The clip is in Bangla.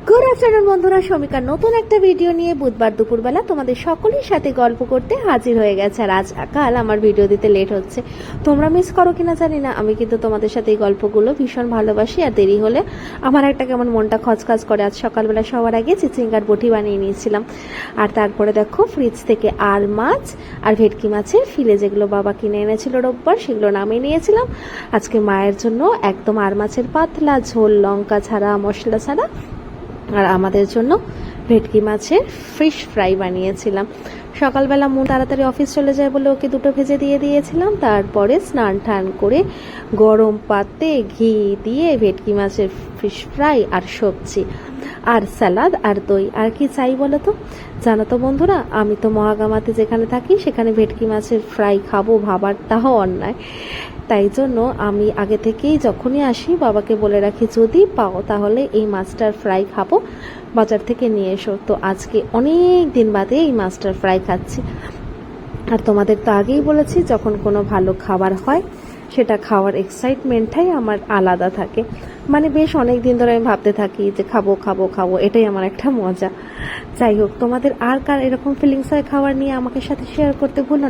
গুড আফটারনুন বন্ধুরা, শমিকার নতুন একটা ভিডিও নিয়ে বুধবার দুপুরবেলা তোমাদের সকলের সাথে গল্প করতে হাজির হয়ে গেছে। আর আজকাল আমার ভিডিও দিতে লেট হচ্ছে, তোমরা মিস করো কিনা জানি না, আমি কিন্তু তোমাদের সাথে এই গল্পগুলো ভীষণ ভালোবাসি। আর দেরি হলে আমার একটা কেমন মনটা খচখচ করে। আজ সকালবেলা সবার আগে চিচিঙ্গার বটি বানিয়ে নিয়েছিলাম। আর তারপরে দেখো ফ্রিজ থেকে আল মাছ আর ভেটকি মাছের ফিলে যেগুলো বাবা কিনে এনেছিল রোববার, সেগুলো নামিয়ে নিয়েছিলাম। আজকে মায়ের জন্য একদম আর মাছের পাতলা ঝোল, লঙ্কা ছাড়া, মশলা ছাড়া। আর আমাদের জন্য ভেটকি মাছের ফিশ ফ্রাই বানিয়েছিলাম। সকালবেলা মন তাড়াতাড়ি অফিস চলে যায় বলে ওকে দুটো ভেজে দিয়ে দিয়েছিলাম। তারপরে স্নান টান করে গরম পাতে ঘি দিয়ে ভেটকি মাছের ফিশ ফ্রাই আর সবজি আর স্যালাড আর দই, আর কি চাই বলো তো? জানো তো বন্ধুরা, আমি তো মহাগামাতে যেখানে থাকি সেখানে ভেটকি মাছের ফ্রাই খাবো ভাবারটাও অন্যায়। তাই জন্য আমি আগে থেকেই যখনই আসি বাবাকে বলে রাখি, যদি পাও তাহলে এই মাছটার ফ্রাই খাবো, বাজার থেকে নিয়ে এসো। তো আজকে অনেক দিন বাদে এই মাছটার ফ্রাই খাচ্ছি। আর তোমাদের তো আগেই বলেছি, যখন কোনো ভালো খাবার হয় সেটা খাওয়ার এক্সাইটমেন্টটাই আমার আলাদা থাকে। মানে বেশ অনেক দিন ধরে আমি ভাবতে থাকি যে খাবো খাবো খাবো, এটাই আমার একটা মজা। যাই হোক, তোমাদের আর কার এরকম ফিলিংস হয় খাবার নিয়ে আমাকে সাথে শেয়ার করতে ভুলো না।